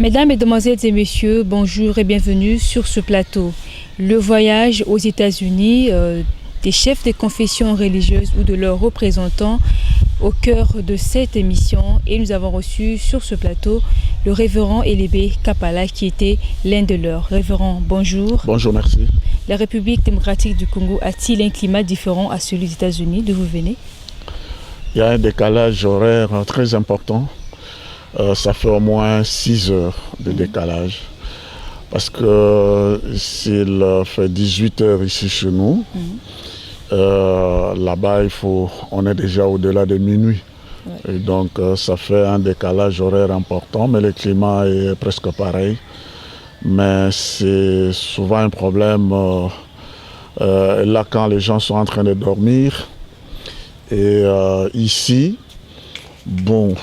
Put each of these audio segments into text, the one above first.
Mesdames, Mesdemoiselles et Messieurs, bonjour et bienvenue sur ce plateau. Le voyage aux États-Unis des chefs des confessions religieuses ou de leurs représentants au cœur de cette émission. Et nous avons reçu sur ce plateau le révérend Elébé Kapala qui était l'un de leurs. Révérend, bonjour. Bonjour, merci. La République démocratique du Congo a-t-il un climat différent à celui des États-Unis, d'où vous venez? Il y a un décalage horaire très important. Ça fait au moins 6 heures de décalage. Parce que s'il fait 18 heures ici chez nous, là-bas, on est déjà au-delà de minuit. Ouais. Et donc, ça fait un décalage horaire important, mais le climat est presque pareil. Mais c'est souvent un problème là quand les gens sont en train de dormir. Et ici, bon,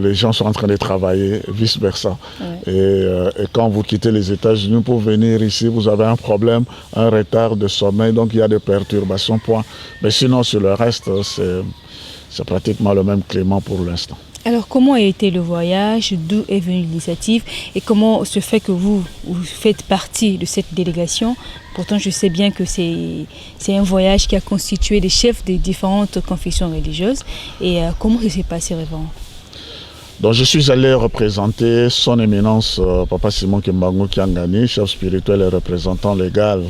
les gens sont en train de travailler, vice-versa. Ouais. Et quand vous quittez les États-Unis pour venir ici, vous avez un problème, un retard de sommeil, donc il y a des perturbations, point. Mais sinon, sur le reste, c'est pratiquement le même climat pour l'instant. Alors, comment a été le voyage? D'où est venue l'initiative? Et comment se fait que vous faites partie de cette délégation? Pourtant, je sais bien que c'est un voyage qui a constitué des chefs des différentes confessions religieuses. Et comment ça s'est passé, révérend? Donc, je suis allé représenter son éminence, Papa Simon Kimbangu Kiangani, chef spirituel et représentant légal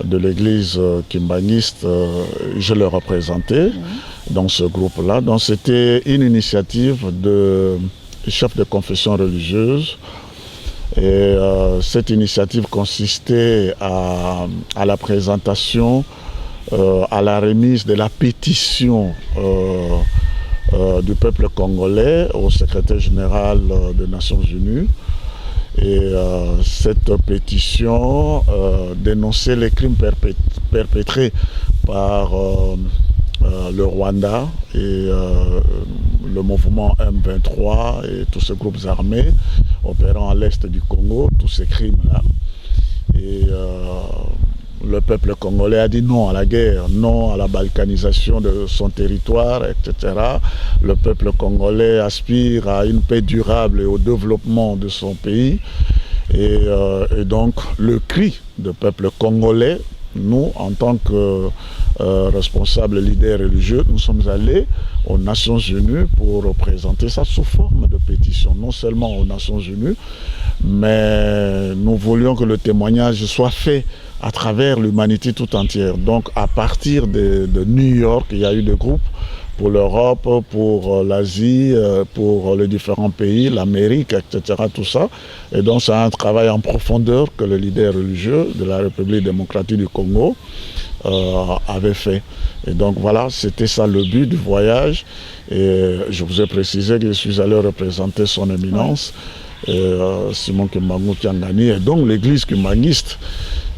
de l'église kimbanguiste. Je l'ai représenté dans ce groupe-là. Donc, c'était une initiative de chefs de confession religieuse. Et cette initiative consistait à la présentation, à la remise de la pétition du peuple congolais au secrétaire général des Nations Unies. Et cette pétition dénonçait les crimes perpétrés par le Rwanda et le mouvement M23 et tous ces groupes armés opérant à l'est du Congo, tous ces crimes-là. Et le peuple congolais a dit non à la guerre, non à la balkanisation de son territoire, etc. Le peuple congolais aspire à une paix durable et au développement de son pays. Et donc, le cri du peuple congolais, nous, en tant que responsables leaders religieux, nous sommes allés aux Nations Unies pour présenter ça sous forme de pétition, non seulement aux Nations Unies, mais nous voulions que le témoignage soit fait à travers l'humanité tout entière. Donc à partir de New York, il y a eu des groupes pour l'Europe, pour l'Asie, pour les différents pays, l'Amérique, etc. Tout ça. Et donc c'est un travail en profondeur que le leader religieux de la République démocratique du Congo avait fait. Et donc voilà, c'était ça le but du voyage. Et je vous ai précisé que je suis allé représenter son éminence, Simon Kimbangu Kiangani, et donc l'église kimbanguiste.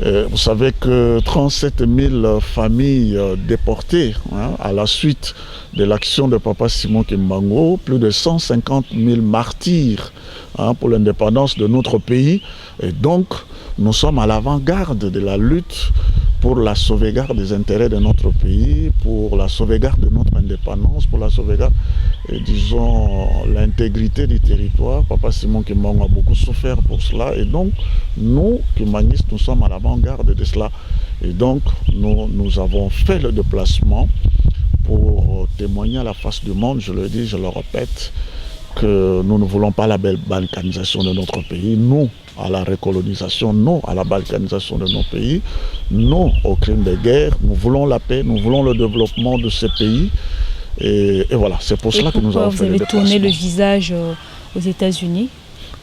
Vous savez que 37 000 familles déportées à la suite de l'action de Papa Simon Kimbangu, plus de 150 000 martyrs pour l'indépendance de notre pays. Et donc, nous sommes à l'avant-garde de la lutte pour la sauvegarde des intérêts de notre pays, pour la sauvegarde de notre indépendance, pour la sauvegarde, disons, l'intégrité du territoire. Papa Simon Kimbangu a beaucoup souffert pour cela. Et donc, nous, kimbanguistes, nous sommes à l'avant-garde de cela. Et donc, nous avons fait le déplacement pour témoigner à la face du monde, je le dis, je le répète, que nous ne voulons pas la balkanisation de notre pays. Nous, à la recolonisation, non à la balkanisation de nos pays, non aux crimes de guerre. Nous voulons la paix, nous voulons le développement de ces pays. Et voilà, c'est pour cela que nous avons fait le déplacement. Pourquoi vous avez tourné le visage aux États-Unis?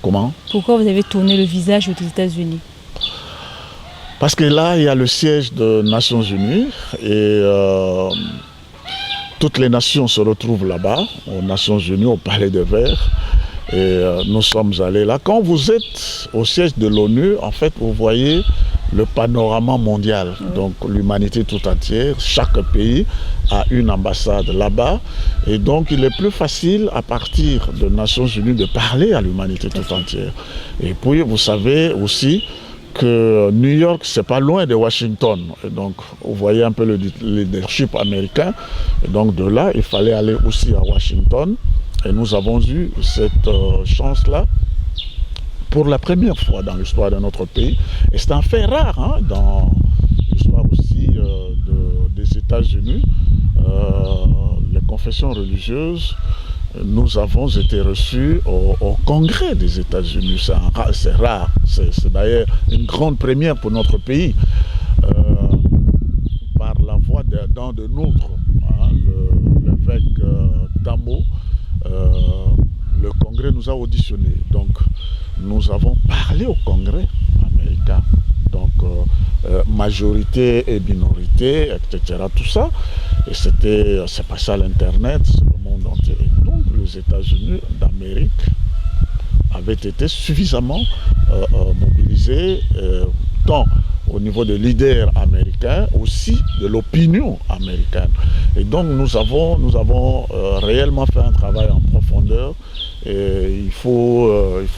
Comment? Pourquoi vous avez tourné le visage aux États-Unis? Parce que là, il y a le siège des Nations Unies et toutes les nations se retrouvent là-bas, aux Nations Unies, au Palais des Verts. Et nous sommes allés là. Quand vous êtes au siège de l'ONU, en fait, vous voyez le panorama mondial. Donc l'humanité tout entière, chaque pays a une ambassade là-bas. Et donc il est plus facile à partir des Nations Unies de parler à l'humanité tout entière. Et puis vous savez aussi que New York, c'est pas loin de Washington. Et donc, vous voyez un peu le leadership américain. Et donc, de là, il fallait aller aussi à Washington. Et nous avons eu cette chance-là pour la première fois dans l'histoire de notre pays. Et c'est un fait rare dans l'histoire aussi des États-Unis. Les confessions religieuses, nous avons été reçus au Congrès des États-Unis. C'est rare, c'est d'ailleurs une grande première pour notre pays. Par la voix d'un de nôtres, l'évêque Tamo, le Congrès nous a auditionnés. Donc, nous avons parlé au Congrès américain. Donc, majorité et minorité, etc. Tout ça. Et c'est passé à l'Internet, c'est le monde entier. Et donc, les États-Unis d'Amérique avaient été suffisamment mobilisés, tant au niveau des leaders américains, aussi de l'opinion américaine. Et donc nous avons réellement fait un travail en profondeur. Et il faut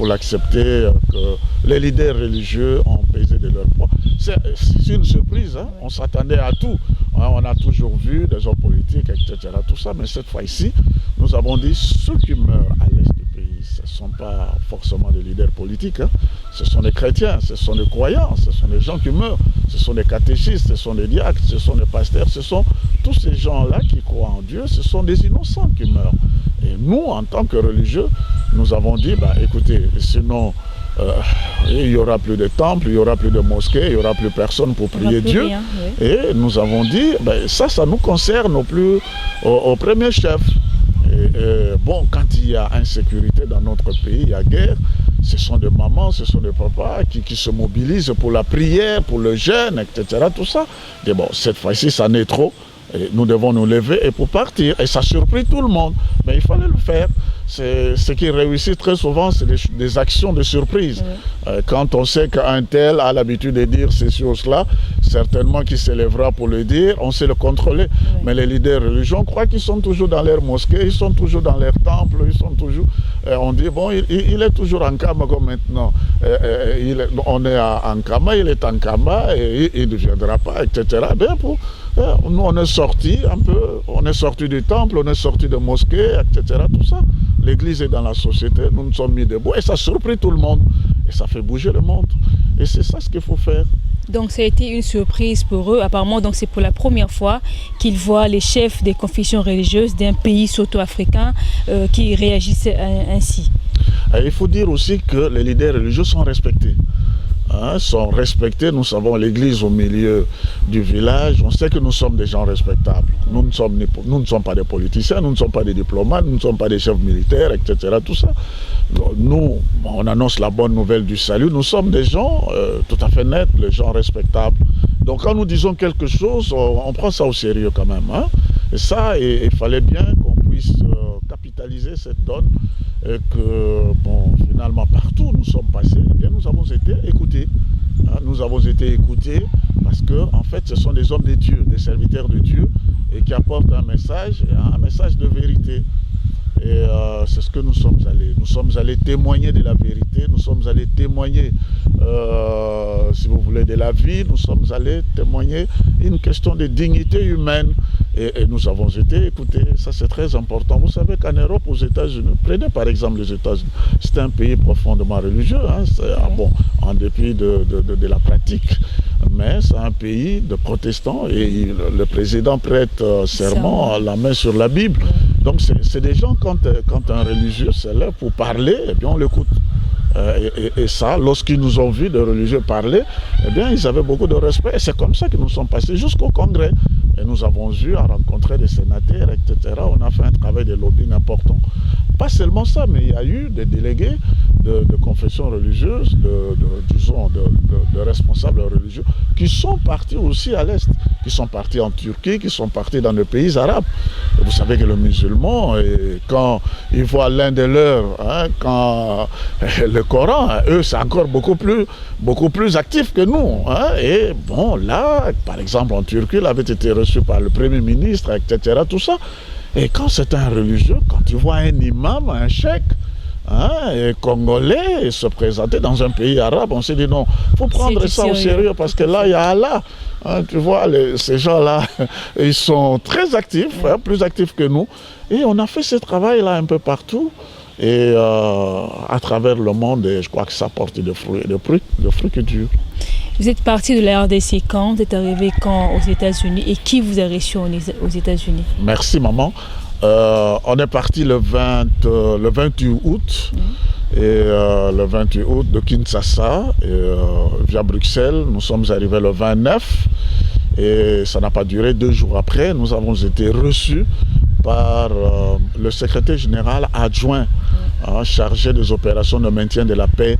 l'accepter que les leaders religieux ont pesé de leur poids. C'est une surprise, on s'attendait à tout. On a toujours vu des hommes politiques, etc. Tout ça, mais cette fois-ci, nous avons dit ceux qui meurent à l'est du pays, ce ne sont pas forcément des leaders politiques, ce sont des chrétiens, ce sont des croyants, ce sont des gens qui meurent, ce sont des catéchistes, ce sont des diacres, ce sont des pasteurs, ce sont tous ces gens-là qui croient en Dieu, ce sont des innocents qui meurent. Et nous, en tant que religieux, nous avons dit, écoutez, sinon, il n'y aura plus de temples, il n'y aura plus de mosquées, il n'y aura plus personne pour prier Dieu. Rien, oui. Et nous avons dit, ça nous concerne au premier chef. Bon, quand il y a insécurité dans notre pays, il y a guerre, ce sont des mamans, ce sont des papas qui se mobilisent pour la prière, pour le jeûne, etc. Tout ça. Et bon, cette fois-ci, ça n'est trop. Et nous devons nous lever et pour partir. Et ça surprit tout le monde. Mais il fallait le faire. Ce qui réussit très souvent, c'est des actions de surprise. Oui. Quand on sait qu'un tel a l'habitude de dire ces choses-là, certainement qu'il se lèvera pour le dire, on sait le contrôler. Oui. Mais les leaders religieux, on croit qu'ils sont toujours dans leur mosquée, ils sont toujours dans leur temple, ils sont toujours... on dit, bon, il est toujours en Kama comme maintenant. On est en Kama, il est en Kama, et il ne viendra pas, etc. Nous, on est sortis un peu, on est sortis du temple, on est sortis de mosquée, etc. Tout ça. L'église est dans la société, nous nous sommes mis debout et ça surprit tout le monde. Et ça fait bouger le monde. Et c'est ça ce qu'il faut faire. Donc ça a été une surprise pour eux. Apparemment, donc c'est pour la première fois qu'ils voient les chefs des confessions religieuses d'un pays soto-africain qui réagissent ainsi. Et il faut dire aussi que les leaders religieux sont respectés. Sont respectés. Nous savons l'église au milieu du village. On sait que nous sommes des gens respectables. Nous ne sommes pas des politiciens, nous ne sommes pas des diplomates, nous ne sommes pas des chefs militaires, etc. Tout ça. Nous, on annonce la bonne nouvelle du salut. Nous sommes des gens tout à fait nets, les gens respectables. Donc quand nous disons quelque chose, on prend ça au sérieux quand même. Et ça, il fallait bien qu'on puisse capitaliser cette donne. Et que, bon, finalement, partout où nous sommes passés, eh bien, nous avons été écoutés. Nous avons été écoutés parce que, en fait, ce sont des hommes de Dieu, des serviteurs de Dieu, et qui apportent un message de vérité. Et c'est ce que nous sommes allés. Nous sommes allés témoigner de la vérité, nous sommes allés témoigner, si vous voulez, de la vie, nous sommes allés témoigner une question de dignité humaine. Et nous avons été écoutés, ça c'est très important. Vous savez qu'en Europe, aux États-Unis, prenez par exemple les États-Unis, c'est un pays profondément religieux, en dépit de la pratique. Mais c'est un pays de protestants et le président prête serment, la main sur la Bible. Donc c'est des gens, quand un religieux se lève pour parler, eh bien on l'écoute. Et ça, lorsqu'ils nous ont vus de religieux parler, eh bien ils avaient beaucoup de respect. Et c'est comme ça que nous sommes passés jusqu'au Congrès. Et nous avons eu à rencontrer des sénateurs, etc. On a fait un travail de lobbying important. Pas seulement ça, mais il y a eu des délégués de confessions religieuses, de responsables religieux, qui sont partis aussi à l'Est, qui sont partis en Turquie, qui sont partis dans les pays arabes. Et vous savez que les musulmans, quand ils voient l'un de leurs, quand le Coran, eux, c'est encore beaucoup plus actif que nous. Et bon, là, par exemple, en Turquie, il avait été reçu par le Premier ministre, etc. Tout ça. Et quand c'est un religieux, quand tu vois un imam, un cheikh, congolais se présenter dans un pays arabe, on s'est dit non, il faut prendre ça au sérieux parce que là, il y a Allah. Tu vois, ces gens-là, ils sont très actifs, plus actifs que nous. Et on a fait ce travail-là un peu partout. et à travers le monde, et je crois que ça porte des fruits qui durent. Vous êtes parti de la RDC quand? Vous êtes arrivé quand aux États-Unis et qui vous a reçu aux États-Unis? Merci maman. On est parti le 28 août. Et le 28 août de Kinshasa, via Bruxelles, nous sommes arrivés le 29 et ça n'a pas duré. 2 jours après, nous avons été reçus par le secrétaire général adjoint chargé des opérations de maintien de la paix.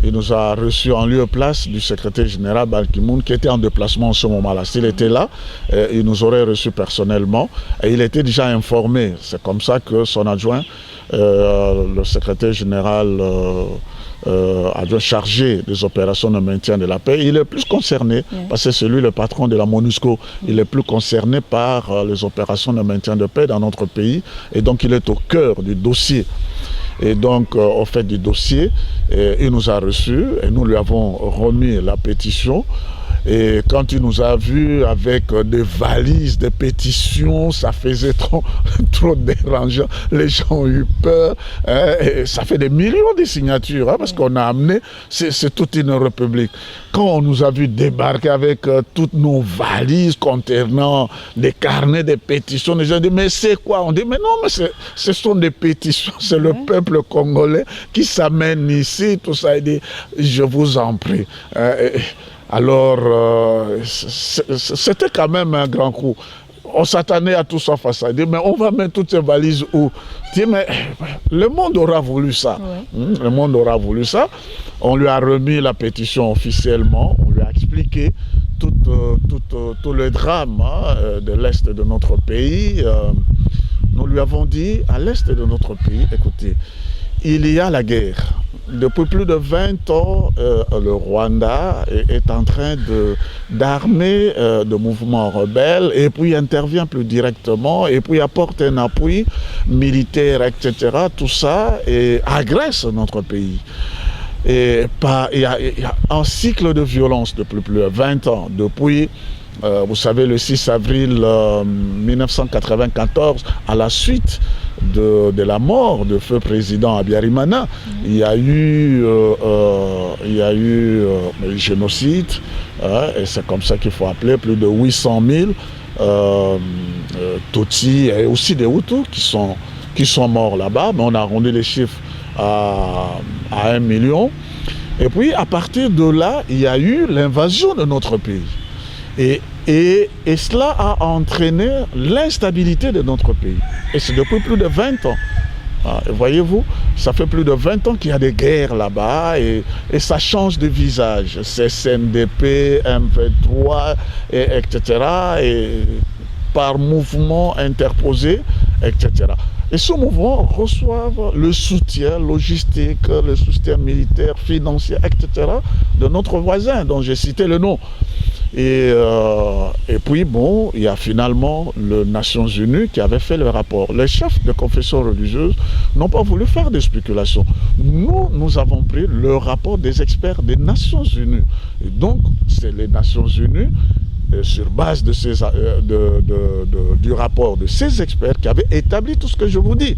Il nous a reçus en lieu et place du secrétaire général Ban Ki-moon qui était en déplacement en ce moment-là. S'il était là, il nous aurait reçus personnellement et il était déjà informé. C'est comme ça que son adjoint, le secrétaire général adjoint chargé des opérations de maintien de la paix, il est plus concerné, parce que c'est lui le patron de la MONUSCO, il est plus concerné par les opérations de maintien de paix dans notre pays et donc il est au cœur du dossier. Et donc, au fait du dossier, il nous a reçus et nous lui avons remis la pétition. Et quand il nous a vus avec des valises, des pétitions, ça faisait trop dérangeant. Les gens ont eu peur. Et ça fait des millions de signatures, parce qu'on a amené, c'est toute une république. Quand on nous a vu débarquer avec toutes nos valises contenant des carnets, des pétitions, les gens disent mais c'est quoi? On dit mais non, mais ce sont des pétitions, c'est le peuple congolais qui s'amène ici, tout ça. Il dit je vous en prie. Alors, c'était quand même un grand coup. On s'attendait à tout ça face à dire, mais on va mettre toutes ces valises où? Dis, mais le monde aura voulu ça. Le monde aura voulu ça. On lui a remis la pétition officiellement, on lui a expliqué tout le drame de l'Est de notre pays. Nous lui avons dit, à l'Est de notre pays, écoutez, il y a la guerre. Depuis plus de 20 ans, le Rwanda est en train d'armer de mouvements rebelles et puis intervient plus directement et puis apporte un appui militaire, etc. Tout ça et agresse notre pays. Et il y a un cycle de violence depuis plus de 20 ans, depuis... vous savez, le 6 avril 1994, à la suite de la mort de feu président Habyarimana, il y a eu le génocide, et c'est comme ça qu'il faut appeler plus de 800 000 Tutsis et aussi des Hutus qui sont morts là-bas, mais on a arrondi les chiffres à 1 million. Et puis à partir de là, il y a eu l'invasion de notre pays. Et cela a entraîné l'instabilité de notre pays. Et c'est depuis plus de 20 ans. Voyez-vous, ça fait plus de 20 ans qu'il y a des guerres là-bas et ça change de visage. C'est CNDP, M23, etc. Et par mouvement interposé, etc. Et ce mouvement reçoit le soutien logistique, le soutien militaire, financier, etc. de notre voisin dont j'ai cité le nom. Et puis, bon, il y a finalement les Nations Unies qui avait fait le rapport. Les chefs de confession religieuse n'ont pas voulu faire des spéculations. Nous avons pris le rapport des experts des Nations Unies. Et donc, c'est les Nations Unies, sur base de du rapport de ces experts, qui avaient établi tout ce que je vous dis,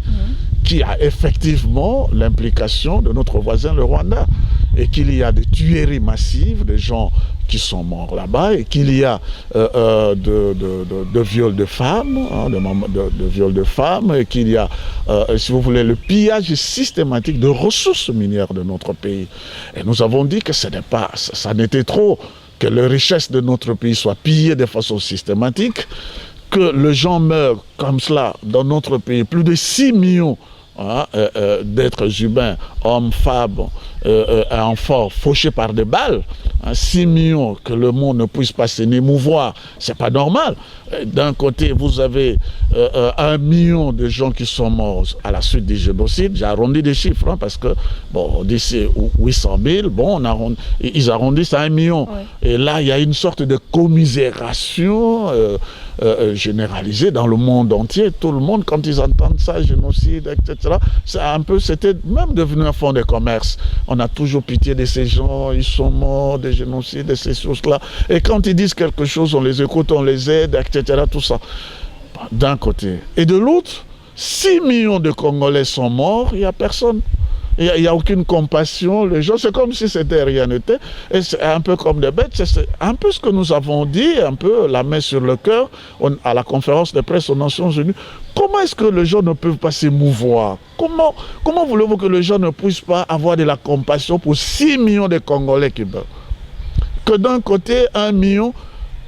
qui a effectivement l'implication de notre voisin, le Rwanda, et qu'il y a des tueries massives, des gens qui sont morts là-bas, et qu'il y a de viols de femmes, de viols de femmes, et qu'il y a, si vous voulez, le pillage systématique de ressources minières de notre pays. Et nous avons dit que ça n'était trop, que les richesses de notre pays soient pillées de façon systématique, que les gens meurent comme cela dans notre pays, plus de 6 millions d'êtres humains, hommes, femmes, enfants, fauchés par des balles, 6 millions, que le monde ne puisse pas s'émouvoir, c'est pas normal. D'un côté, vous avez 1 million de gens qui sont morts à la suite du génocide. J'ai arrondi des chiffres, parce que, bon, on dit c'est 800 000, bon, ils arrondissent à 1 million. Ouais. Et là, il y a une sorte de commisération généralisée dans le monde entier. Tout le monde, quand ils entendent ça, génocide, etc., c'était même devenu un fonds de commerce. On a toujours pitié de ces gens, ils sont morts, des génocides, de ces choses-là. Et quand ils disent quelque chose, on les écoute, on les aide, etc., tout ça. D'un côté. Et de l'autre, 6 millions de Congolais sont morts, il n'y a personne. Il n'y a aucune compassion. Les gens, c'est comme si c'était rien n'était. Et c'est un peu comme des bêtes. C'est un peu ce que nous avons dit, un peu la main sur le cœur, à la conférence de presse aux Nations Unies. Comment est-ce que les gens ne peuvent pas s'émouvoir? Comment voulez-vous que les gens ne puissent pas avoir de la compassion pour 6 millions de Congolais qui meurent? Que d'un côté, 1 million,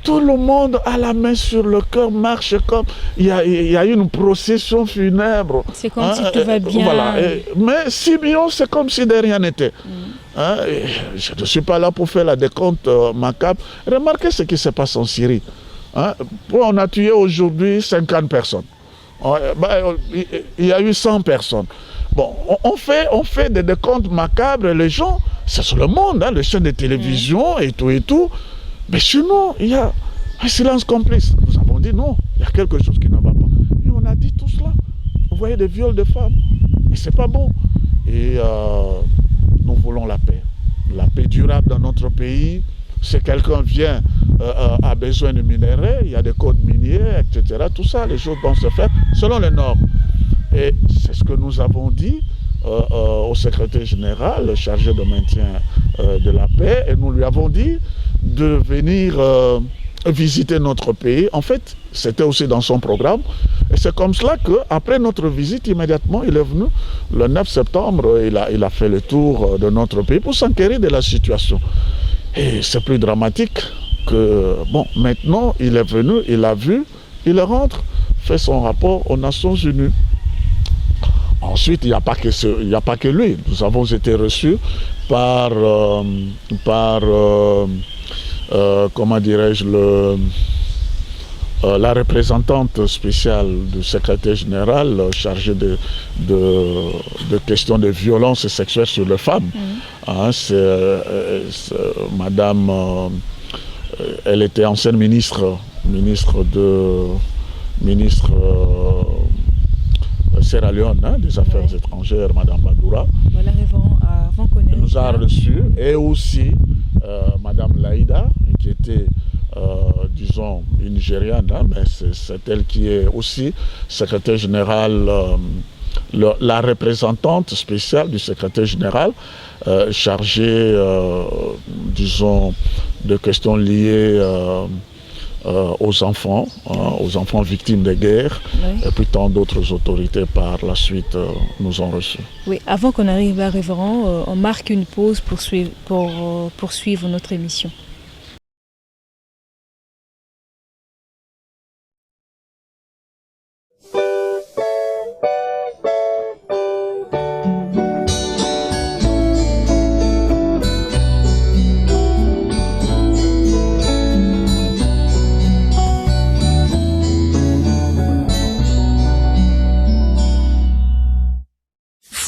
tout le monde a la main sur le cœur, marche comme... Il y a une procession funèbre. C'est comme si tout va bien. Voilà. Mais 6 millions, c'est comme si de rien n'était. Je ne suis pas là pour faire la décompte macabre. Remarquez ce qui se passe en Syrie. On a tué aujourd'hui 50 personnes. Il y a eu 100 personnes. Bon, on fait des décomptes macabres. Les gens, c'est sur le monde, les chaînes de télévision et tout. Mais chez nous, il y a un silence complice. Nous avons dit non, il y a quelque chose qui ne va pas. Et on a dit tout cela. Vous voyez des viols de femmes. Et c'est pas bon. Et nous voulons la paix. La paix durable dans notre pays. Si quelqu'un vient, a besoin de minerais, il y a des codes miniers, etc. Tout ça, les choses vont se faire selon les normes. Et c'est ce que nous avons dit au secrétaire général, chargé de maintien de la paix. Et nous lui avons dit de venir visiter notre pays. En fait, c'était aussi dans son programme. Et c'est comme cela qu'après notre visite, immédiatement, il est venu le 9 septembre, il a fait le tour de notre pays pour s'enquérir de la situation. Et c'est plus dramatique que, bon, maintenant, il est venu, il a vu, il rentre, fait son rapport aux Nations Unies. Ensuite, il n'y a pas que lui. Nous avons été reçus par comment dirais-je, la représentante spéciale du secrétaire général chargée de questions de violence sexuelle sur les femmes. Madame, elle était ancienne ministre Sierra Leone, des Affaires étrangères, Madame Badoura. Voilà, avant qu'on ait... Elle nous a reçus, et aussi Madame Laïda, qui était, disons, une Nigériane, mais c'est elle qui est aussi secrétaire générale, la représentante spéciale du secrétaire général, chargée, disons, de questions liées aux enfants victimes de guerre, et puis tant d'autres autorités par la suite nous ont reçus. Oui, avant qu'on arrive à Révérend, on marque une pause pour poursuivre notre émission.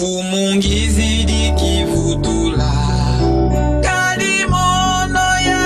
Fumungizidi kivutula kalimono ya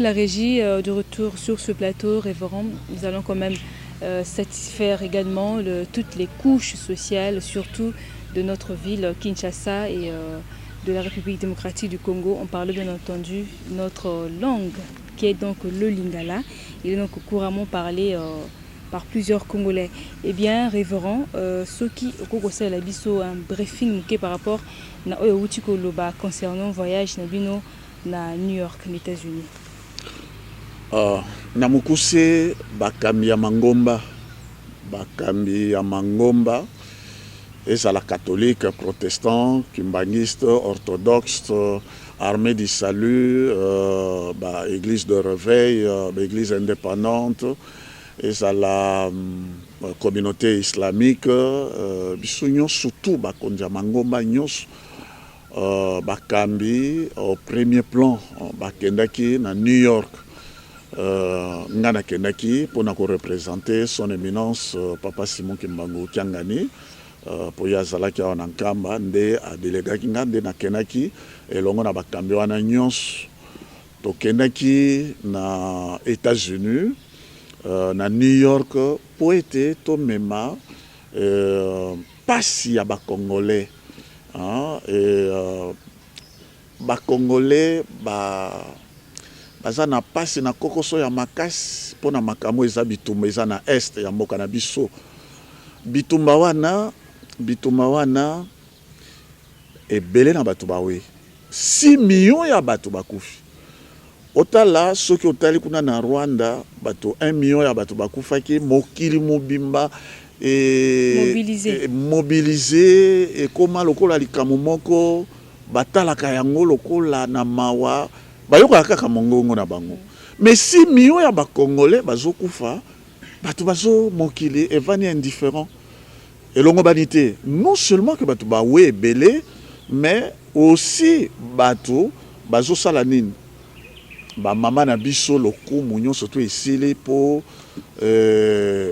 la régie, de retour sur ce plateau, révérend, nous allons quand même satisfaire également toutes les couches sociales, surtout de notre ville Kinshasa et de la République démocratique du Congo. On parle bien entendu notre langue qui est donc le Lingala. Il est donc couramment parlé par plusieurs Congolais. Eh bien, révérend, ceux qui ont l'abisso un briefing par rapport à Oyawutikoloba concernant le voyage Nabino na New York, les États-Unis. Namukuse bakambi ya mangomba et ça la catholique, protestant, kimbaniste, orthodoxe, armée du salut, église de réveil, église indépendante et ça la communauté islamique, biso surtout bakonja mangomba nyos bakambi au premier plan bakendaki na New York. Ngana Kenaki pour nous représenter son éminence Papa Simon Kimbangu Kiangani pour yazala ki en Nkamba nde a délégué ngande na Kenaki et longo na bakambi wana nyons to Kenaki na États-Unis na New York pour être to mema pasi ya ba Congolais et ba Congolais baza na pasi na kokoso ya makasi pona makamo eza bitumba eza na est ya mboka na biso bitumba wana ebele na bato bawe 6 millions ya bato bakufi otala soki otali kuna na Rwanda bato 1 million ya bato bakufaki mokili mobimba mobilisé et koma lokola likambo moko batalaka yango lokola na mawa bayoka kaka mongongo na bango mais 6 millions ya ba Congolais bazokufa bato bazo mokili evani indifférent et longo banité non seulement que bato bawe ebele mais aussi bato bazo sala nini ba mama na biso lokumu nyonso to esili po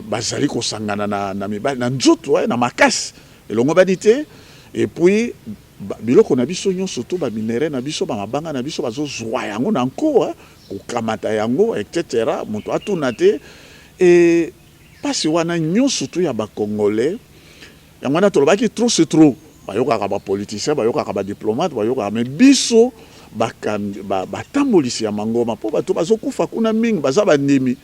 bazali kosangana na mibali na nzoto na makasi et longo banité et puis biloko na biso nyonso to ba minere na biso ba mabanga na biso bazo zwa yango na nko kokamata yango etc. moto atuna te et pasi wana nyonso to ya ba Congolais yango na tolobaki trop c'est trop bayoka ka ba politicien bayoka ka ba diplomate bayoka mais biso batambolisi ya mangoma po bato bazo kufa kuna mingi baza bandimi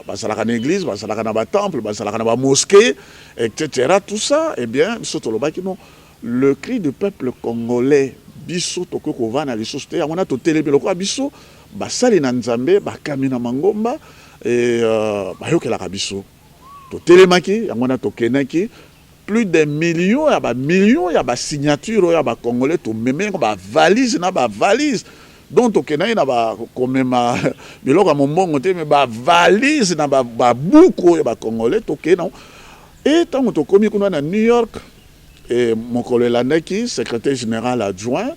basalaka na église basalaka na ba temple basalaka na ba mosquée etc. tout ça et bien biso tolobaki non le cri du peuple congolais biso toko kovana lisusu te yango na totelemi lokola biso basali na nzambe bakami na mangomba et bayokelaka biso totelemaki yango na tokendaki plus de millions ya ba signature ya ba congolais to meme ba valise na ba valise donc tokendaki na ba komema biloko mombongo te mais ba valise na ba buku ya ba congolais tokena et tango tokomi kuna na New York et mon collègue Laneki, secrétaire général adjoint,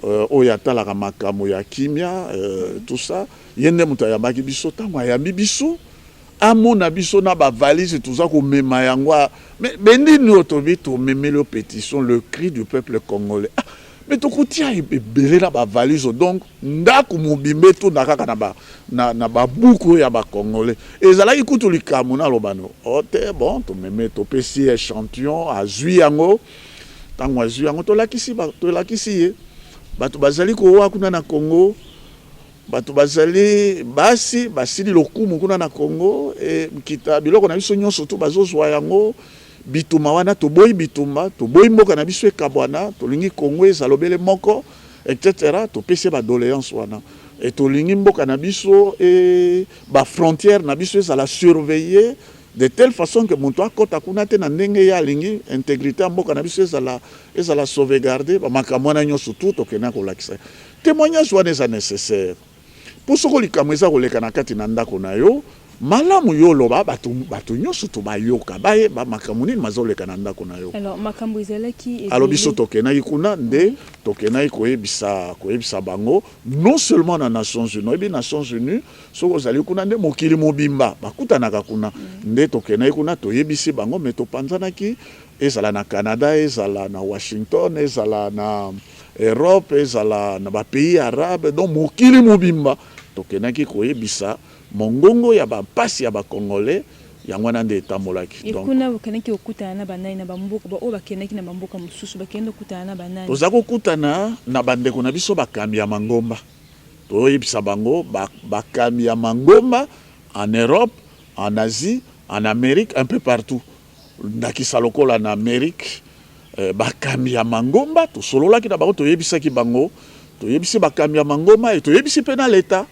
Oyata la Ramakamo ya Kimia, tout ça, yende mutayabaki biso, tango ayambi biso, amona biso na ba valise tout ça ko mema yangwa, mais bendi nous to meme le pétition, le cri du peuple congolais. Mais to kotia ebele na ba valise donc ndako mobimbe to nakaka na ba buku ya ba congolais. Et zala ikutu likamu na lobano. Ote bon to meme to pesi échantillon azui yango. Tango azui yango to lakisi ye. Bato bazali ko wa kuna na Congo. Bato bazali basili lokumu kuna na Congo et kita biloko na biso nyonso to bazozwa yango. Bituma wana toboyi bituma toboyi mboka na biso ekabwana tolingi Congo ezalobele moko etc. topese ba doléance wana et tolingi mboka na biso et ba frontière na biso ezala surveiller de telle façon que moto akota kuna te na ndenge ya lingi intégrité ya mboka na biso ezala sauvegarder ba makambo na nyonso tout tokena ko lakisa témoignage wana eza nécessaire pour soko likambo eza koleka na kati na ndako na yo malamu yo loba bato nyonso to bayoka baye ba makambo nini mazoleka na ndako na yo. Alors makambo ezalaki alo biso tokenaki kuna nde tokenaki koyebisa bango non seulement na Nations Unies ebi Nations Unies soko ozali kuna nde mokili mobimba bakutanaka kuna nde tokenaki kuna toyebisi bango mais topanzanaki ezala na Canada ezala na Washington ezala na Europe ezala na ba pays arabe donc mokili mobimba tokenaki koyebisa mongongo ya bapasi ya bakongolais yango wana nde etambolaki. Kuna bakendaki kokutana na banani na bamboka oyo bakendaki na bamboka mosusu bakende kokutana na banani? Toza kokutana na bandeko na biso bakambi ya mangomba, toyebisa bango bakambi ya mangomba en Europe, en Asie, en Amérique, un peu partout. Ndakisa lokola na Amérique, bakambi ya mangomba tosololaki na bango, toyebisaki bango, toyebisi bakambi ya mangomba et toyebisi pe na l'État.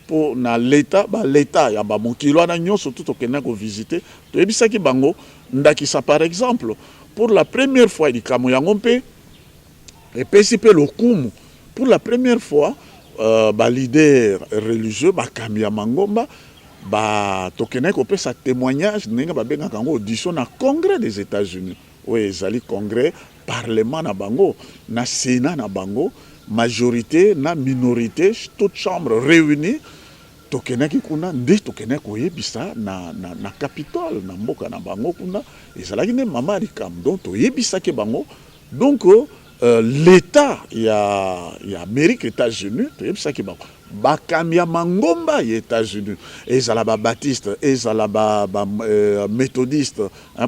Pour na l'État, l'État ya ba mokilo na nyonso tout okena ko visiter, toyebisaki bango ndakisa par exemple pour la première fois di kamo yango mpe epesi pe lokumu pour la première fois ba leader religieux bakambi ya mangomba ba tokena ko pesa témoignage ndenge ba benga kango audition na Congrès des États-Unis. Oui, ezali Congrès, Parlement na bango, na Sénat na bango, majorité na minorité, toute chambre réunie. Tokenaki kuna nde tokenaki koyebisa na Capitole na mboka na bango kuna ezalaki nde mama likam donc toyebisaki bango donc l'État ya Amérique États-Unis toyebisaki bango bakambi ya mangomba ya États-Unis ezala ba baptiste ezala ba méthodiste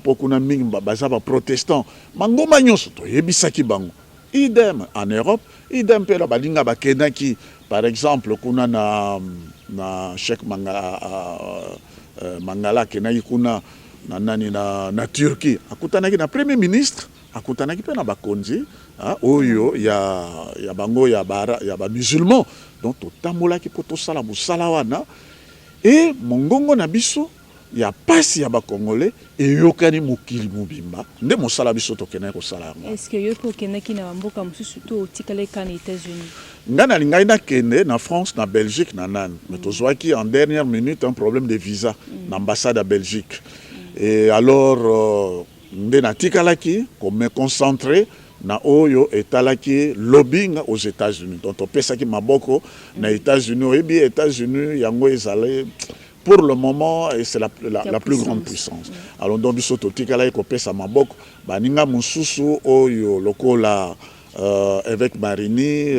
po kuna mingi baza ba protestant mangomba nyonso toyebisaki bango. Idem en Europe, idem pe la balinga bakendaki par exemple kuna na Cheikh Mangala kenaki kuna na nani na Turquie akutanaki na premier ministre akutanaki pe na bakonzi oyo ya bango ya ba musulman donc totambolaki po tosala mosala wana et mongongo na biso ya pasi ya bakongolais eyokani mokili mobimba nde mosala biso tokenaki kosala yango. Est-ce que yo po kenaki na mboka mosusu to otikala kana États-Unis? Nga na lingai na kende na France na Belgique na nani mais tozwaki en dernière minute un problème de visa na ambassade à Belgique et alors nde na tikalaki ko me concentrer na oyo etalaki lobbying aux États-Unis donc topesaki maboko na États-Unis oyebi États-Unis yango ezale pour le moment c'est la plus grande puissance. Alors donc biso totikala ko pesa maboko baninga mususu oyo lokola avec Marini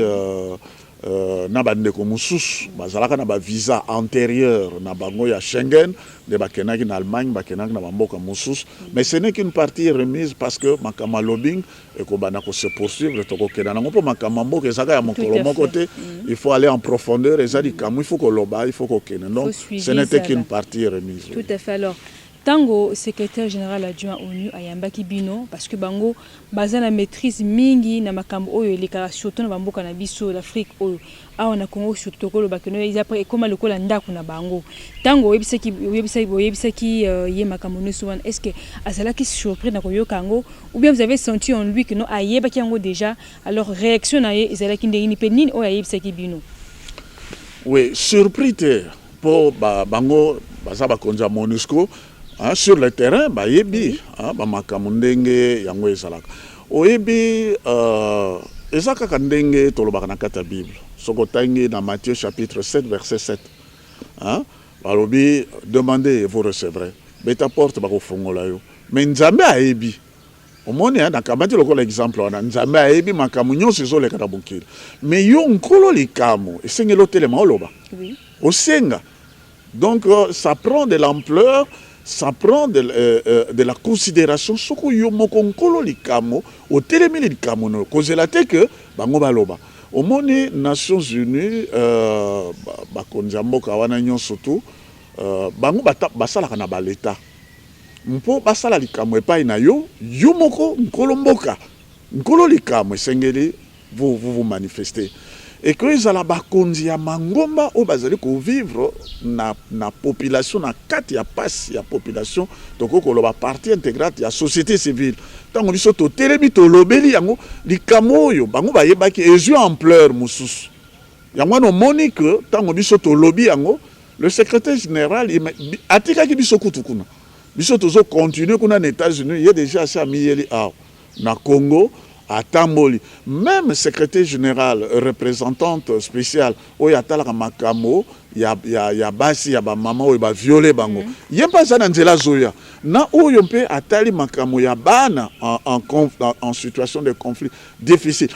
na bandeko mususu bazalaka na ba visa antérieur na bango ya Schengen de bakenaki na Allemagne bakenaki na bamboka mususu mais ce n'est qu'une partie remise parce que makama lobbying et ko bana ko se poursuivre to ko kena na ngopo makama mboka ezaka ya mokolo moko te il faut aller en profondeur ezali kamu il faut ko loba il faut ko kena donc ce n'était qu'une partie remise. Tout à fait. Alors tango secrétaire général adjoint ONU ayambaki bino parce que bango baza na maîtrise mingi na makambo oyo elekaka surtout na bamboka na biso l'Afrique oyo awa na Congo surtout ko bakeno ils après comment lokola ndako na bango tango yebisaki ye makambo ne souvent est-ce que azalaki surpris na koyoka yango ou bien vous avez senti en lui que non ayebaki yango déjà alors réaction na ye ezalaki ndeni pe nini oyo ayebisaki bino? Oui, surpris te po bango baza bakonza MONUSCO. Sur le terrain, yebi, makambo ndenge yango ezalaka. Oyebi, ezaka kandenge tolobaka na kata Bible. Soko tangi na Matthieu chapitre 7 verset 7. Balobi, demandez et vous recevrez. Beta porte bako fongola yo. Mais nzambe ayebi. Omoni na kamati lokola exemple wana nzambe ayebi makambo nyonso ezoleka na bokili. Mais yo nkolo likamo esengelo telema oloba. Oui. Osenga. Donc ça prend de l'ampleur. Ça prend de la considération ce que yo moko nkolo likamo au telemi likamo no kozela te que bango baloba au moni Nations Unies bakonza mboka wana nyonso tu bango basalaka na ba l'État mpo basala likamo epai na yo moko nkolo mboka nkolo likamo esengeli vous manifester et que ezala bakonzi ya mangomba o bazali ko vivre na population na kati ya pasi ya population toko ko loba partie intégrante ya société civile tango biso to telemi to lobeli yango likamo oyo bango bayebaki ezui ampleur mususu yango no monique tango biso to lobi yango le secrétaire général atikaki biso kutukuna biso tozo continuer kuna na États-Unis il y a déjà ça miyeli na Congo atamboli même secrétaire général représentante spéciale oyatala makambo ya basi ya ba mama oyo ba violer bango yempa za na nzela zoya na oyo mpe atali makambo ya bana en situation de conflit difficile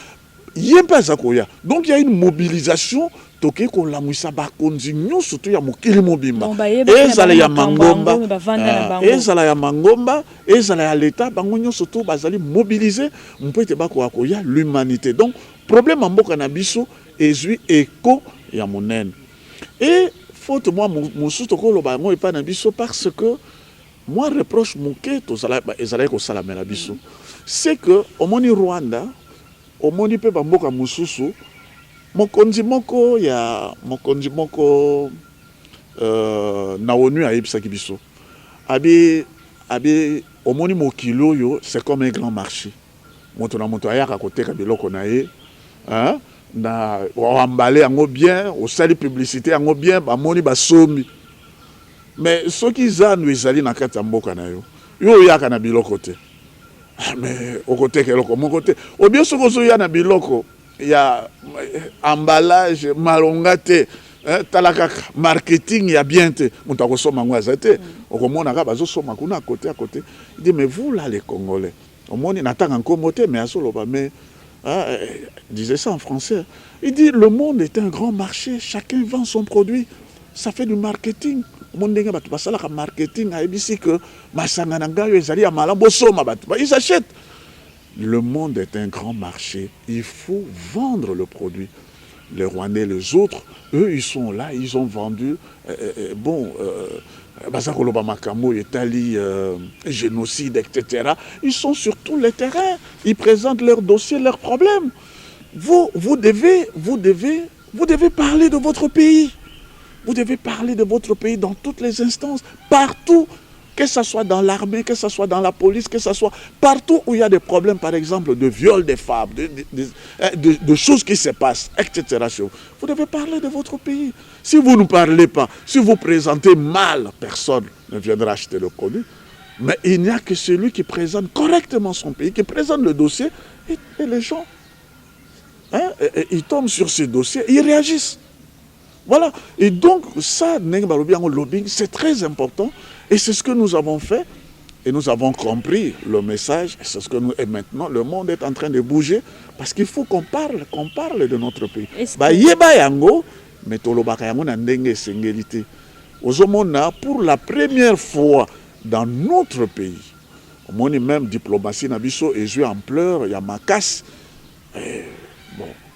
yempa za koya donc il y a une mobilisation toke kolamwisa bakonzi nyonso to ya mokili mobimba ezala ya Mangomba ezala ya Mangomba ezala ya l'État bango nyonso to bazali mobiliser mpo ete bakoka koya l'humanité. Donc problème ya mboka na biso ezwi eko ya monene et faute moi mosusu tokoloba yango epa na biso parce que moi reproche moke ezalaki kosalamela biso c'est que omoni Rwanda omoni mpe bamboka mosusu mokonzi moko na ONU ayebisaki biso abi omoni mokili oyo c'est comme un grand marché moto na moto ayaka koteka biloko na ye na emballé yango bien osali publicité yango bien bamoni basombi mais soki zanu ezali na kati ya mboka na yo oyaka na biloko te mais okoteka eloko moko te obien soki ozoya na biloko ya emballage malonga te tala kaka marketing ya bien te moto akosoma yango aza te okomonaka bazosoma kuna à côté il dit mais vous là les Congolais omoni natanga nkombo te mais azoloba mais disait ça en français il dit le monde est un grand marché chacun vend son produit ça fait du marketing mondenge batu basalaka marketing ayebisi que masanga na ngai ezali ya malamu bosoma batu ils achètent. Le monde est un grand marché. Il faut vendre le produit. Les Rwandais, les autres, eux, ils sont là, ils ont vendu. Bazakoloba Makamo, Italie, génocide, etc. Ils sont sur tous les terrains. Ils présentent leurs dossiers, leurs problèmes. Vous devez parler de votre pays. Vous devez parler de votre pays dans toutes les instances, partout. Que ce soit dans l'armée, que ce soit dans la police, que ce soit partout où il y a des problèmes, par exemple, de viol des femmes, de choses qui se passent, etc. Vous devez parler de votre pays. Si vous ne parlez pas, si vous présentez mal, personne ne viendra acheter le produit. Mais il n'y a que celui qui présente correctement son pays, qui présente le dossier, et les gens, ils tombent sur ce dossier, ils réagissent. Voilà. Et donc, ça, lobbying, c'est très important. Et c'est ce que nous avons fait. Et nous avons compris le message. Et maintenant, le monde est en train de bouger. Parce qu'il faut qu'on parle de notre pays. Pour la première fois dans notre pays, même diplomatie nabiso et joué en pleurs, il y a ma casse.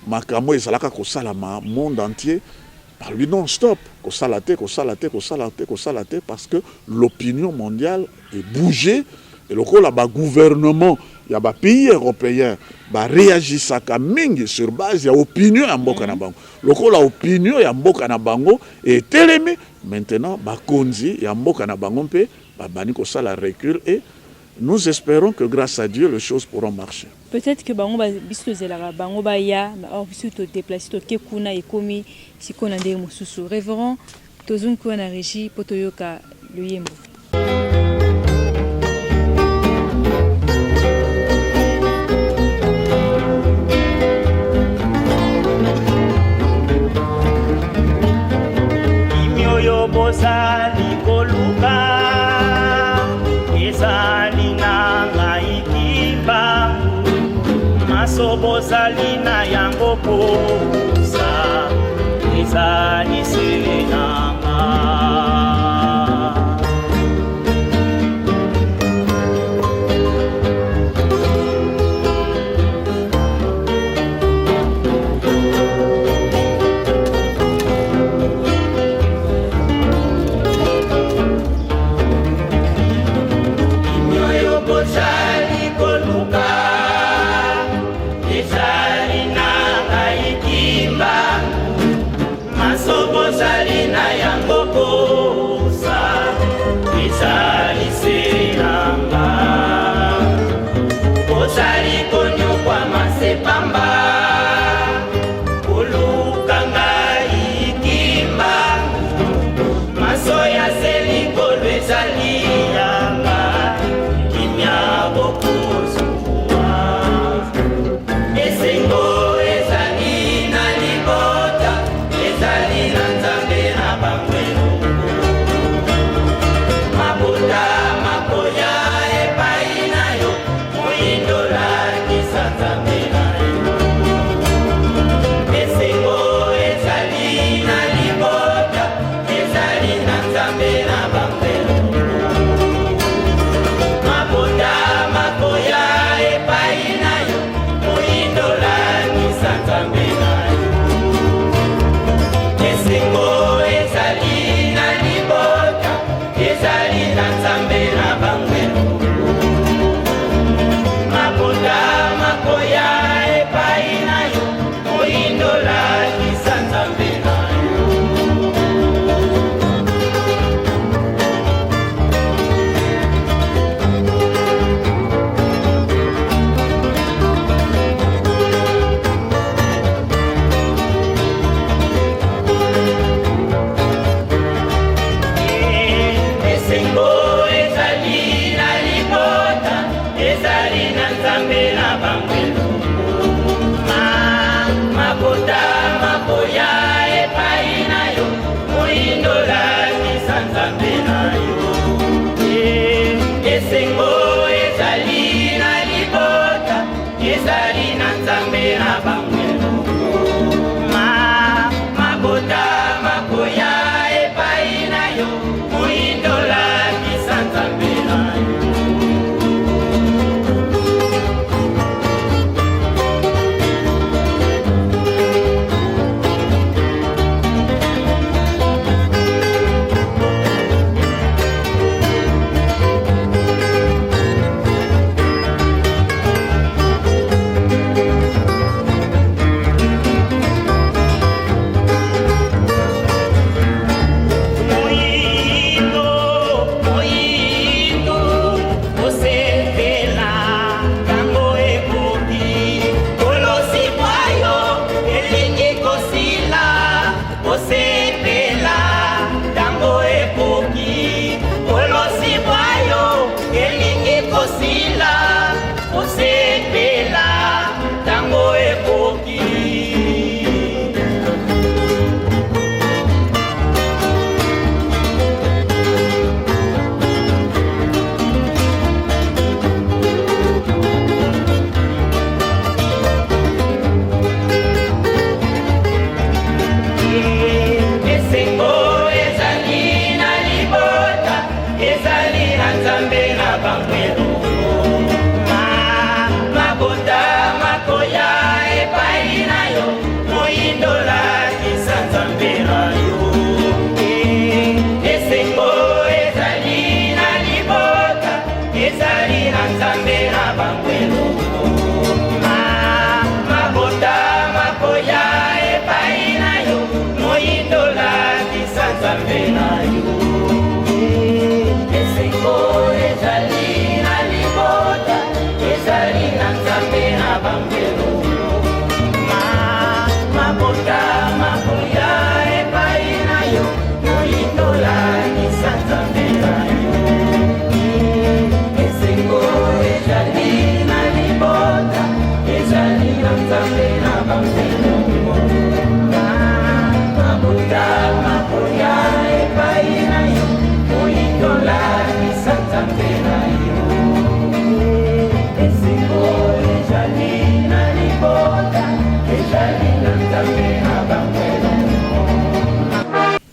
Makamo et Salaka Kosalama, monde entier. Par lui non-stop, parce que l'opinion mondiale est bougée et le gouvernement, il y a des pays européens qui réagissent à mingi sur base de l'opinion en Mboka na bango. L'opinion en Mboka na bango est télémé. Maintenant, Bakonzi et Mboka na bango pe bani ko sala recul et nous espérons que grâce à Dieu les choses pourront marcher. Peut-être que bango ba biso zelara bango ba ya biso to déplacer to kekuna ekomi sikona nde mususu révérend tozunko na régie potoyoka luyembo. Imyoyo bosa likoluka ezali nanga ikiba masobo salina yango posa ezali senanga Ezali na libota, ezali na nzambe na bangwe.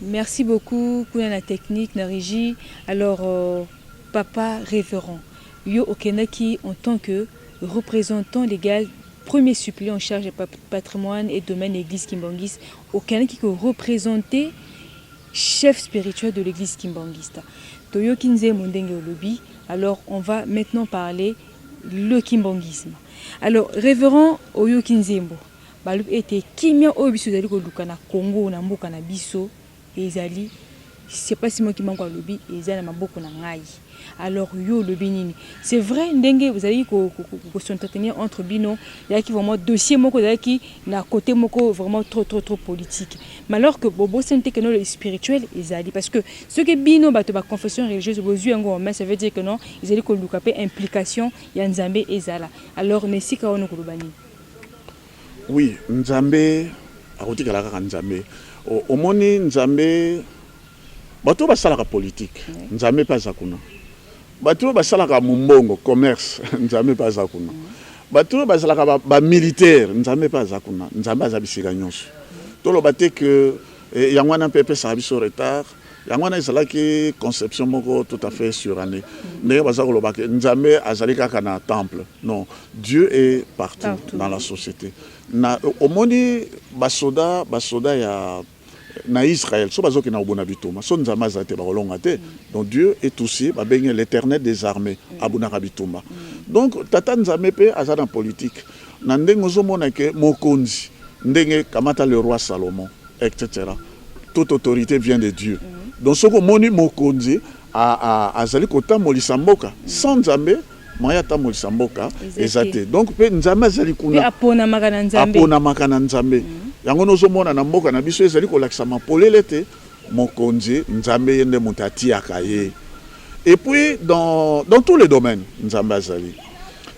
Merci beaucoup pour la technique, la régie. Alors, papa révérend, yo Okenaki en tant que représentant légal, premier suppléant en charge du patrimoine et domaine église Kimbangiste, Okenaki qui représentait chef spirituel de l'église Kimbangista. Toyo Kinze Mondenge Olobi. Alors, on va maintenant parler le Kimbangisme. Alors, révérend Oyo Kinzembo, balup était kimia obiso zali ko lukana Congo na mboka na biso. Ezali, c'est pas si moi qui manque à lobby, ezali na maboko na ngai. Alors yo lobby nini. C'est vrai ndenge vous allez ko s'entretenir entre bino, il y a qui vraiment dossier moko qui na côté moko vraiment trop politique. Mais alors que bobo sente que non le spirituel ezali parce que ce que bino bato ba confession religieuse bozu ngo mais ça veut dire que non, ezali ko lukape implication ya Nzambe ezala. Alors nesika ono ko lobani. Oui, Nzambe akotika la ka Nzambe. Omoni Nzambe bato basalaka politique Nzambe pas zakuna bato basalaka mumbongo commerce Nzambe pas zakuna bato basalaka ba militaire Nzambe pas zakuna Nzambe azabisika nyonso tolo bate que yangwana pepe sa biso retard yangwana ezalaki conception moko tout à fait surannée ndenge bazakolo ba Nzambe azalika kana temple non Dieu est partout dans la société na omoni basoda ya na Israël so bazoki na obona bitoma so Nzambe azate ba kolonga te donc Dieu est aussi ba benye l'éternel des armées abuna bitoma donc tata Nzambe pe azana politique na ndenge ozomona ke mokonzi ndenge kamata le roi Salomon etc. Toute autorité vient de Dieu donc soko moni mokonzi azali kotambolisa mboka sans Nzambe moya tambolisa mboka ezate donc pe Nzambe azali kuna apona makana Nzambe yango nozomona na mboka na biso ezali kolakisa mapolele te mokonzi Nzambe yende mutati akaye et puis dans tous les domaines Nzambe azali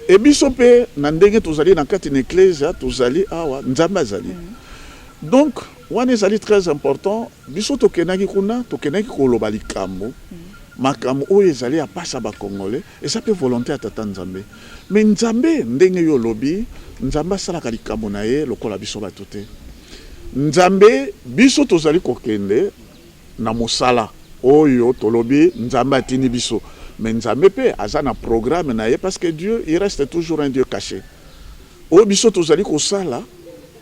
et biso pe na ndenge tozali na kati na ecclesia tozali awa Nzambe azali donc wana ezali très important biso tokenaki kuna tokenaki koloba likambo makambo oyo ezali apasa ba congolais et ça peut volonté à tata Nzambe mais Nzambe ndenge yo lobi Nzambe asalaka likambo na ye lokola biso bato te Nzambe biso tozali kokende na mosala oyo tolobi Nzambe atini biso mais Nzambe pe aza na programme na ye parce que Dieu il reste toujours un Dieu caché oyo biso tozali kosala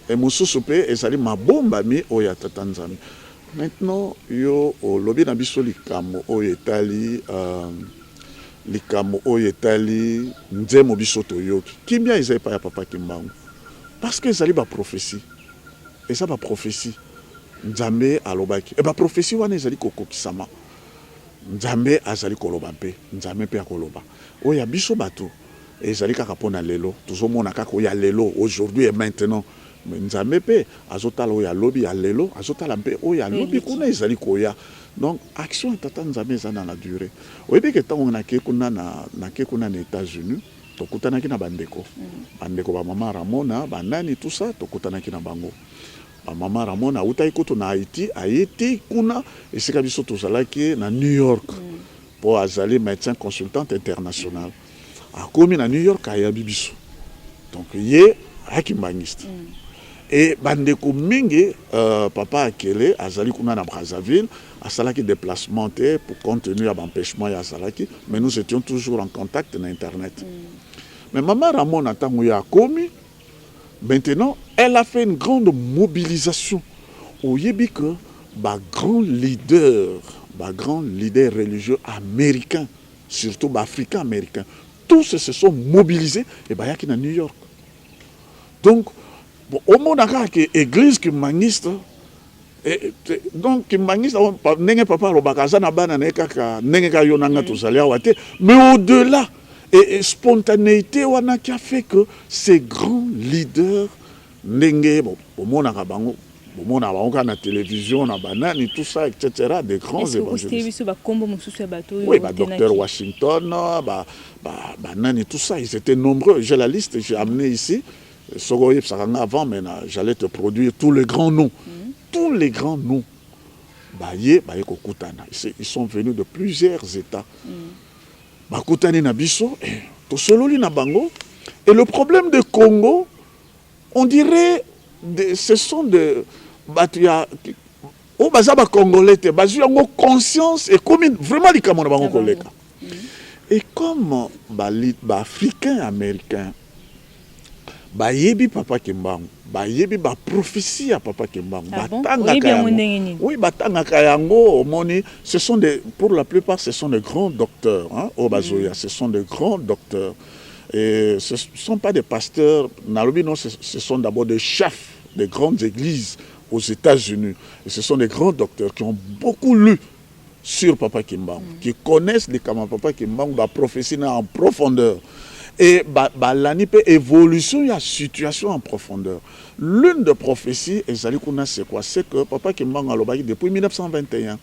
et mosusu pe ezali mabomba mi oyo ya tata Nzambe. Maintenant yo lobi na biso likambo oyo etali nzemo biso toyoki kimia ezali pa ya papa Kimbangu parce que ezali ba prophétie et ça ba prophétie Nzambe alobaki et ba prophétie wana ezali kokokisama Nzambe azali koloba pe Nzambe pe akoloba oyo ya biso bato ezali kaka pona lelo tozomona kaka oyo ya lelo aujourd'hui et maintenant mais Nzambe pe azotala oyo ya lobi ya lelo azotala pe oyo ya lobi kuna ezali koya donc action tata Nzambe eza na la durée oyebi ke tango na ke kuna na États-Unis tokutanaki na bandeko ba mama Ramona banani tout ça tokutanaki na bango ba mama Ramona utai kutu na Haïti kuna esika biso tozalaki na New York pour azali médecin consultant international akomi na New York ayabi biso donc ye akimbangiste et bandeko mingi papa Akele azali kuna na Brazzaville asalaki déplacement pour contenir l'empêchement ya salaki mais nous étions toujours en contact na internet mais maman Ramon atango ya komi maintenant elle a fait une grande mobilisation au yebi que grand leader religieux américain surtout africain américain tous se sont mobilisés et bayaki na New York donc au monde a église Kimbangiste donc Kimbangiste nenge papa robakaza na bana na kaka nenge ka yonanga tozali awate mais au-delà et spontanéité wana qui a fait que ces grands leaders nenge au monde a bango Bon, on a la télévision, on a banane, tout ça, etc. Des grands évangélistes. Oui, docteur Washington, banane et tout ça, ils étaient nombreux. J'ai la liste, j'ai amené ici. Avant, mais j'allais te produire tous les grands noms. Tous les grands noms. Ils sont venus de plusieurs États. Bakutani Nabiso, Tosololi Nabango. Et le problème de Congo, on dirait, ce sont des. Au Bazaba Congolais, ils ont conscience et commune. Vraiment, les Camerounais collègues. Et comme les Africains américains, yebi papa Kimbangu, yebi prophétie à papa Kimbangu, oui, ce sont des, pour la plupart, ce sont des grands docteurs, hein, au Bazoya, ce sont des grands docteurs. Et ce ne sont pas des pasteurs, ce sont d'abord des chefs des grandes églises aux États-Unis. Et ce sont des grands docteurs qui ont beaucoup lu sur Papa Kimbangu, qui connaissent les Papa Kimbangu, la prophétie en profondeur. Et l'anipe évolution, il y a situation en profondeur. L'une des prophéties, c'est quoi? C'est que Papa Kimbangu a lobaki depuis 1921.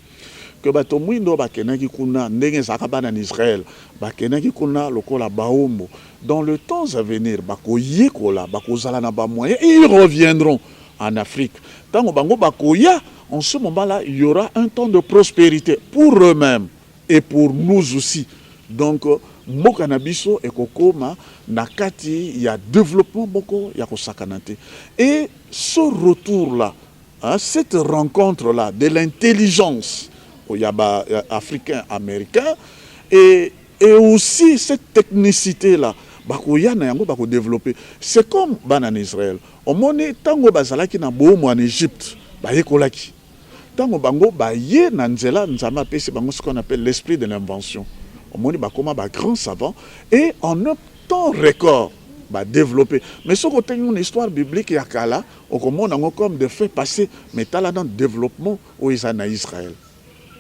Que Batomwindo Bakenaki Kuna, Ndenge Zakabana en Israël, Bakenaki Kuna, Lokola Baombo. Dans le temps à venir, Bakoye Kola, Bakozalana Bamoye, ils reviendront en Afrique. Tant que Bango Bakoya, en ce moment-là, il y aura un temps de prospérité pour eux-mêmes et pour nous aussi. Donc, Mokanabiso et Kokoma, Nakati, il y a développement beaucoup, il y a Kosakanate. Et ce retour-là, hein, cette rencontre-là de l'intelligence, il y a africain, américain, et aussi cette technicité-là, développer. C'est comme en Israël. Au moment tango bazalaki na bomo en Égypte, bayekolaki. Tango bango baye na nzela nzama pesi bango ce qu'on appelle l'esprit de l'invention. Au moment bakoma ba grand savant et en un temps record développer. Mais ce côté une histoire biblique ya kala, au comment comme de fait passer mais là dans le développement où ils en Israël.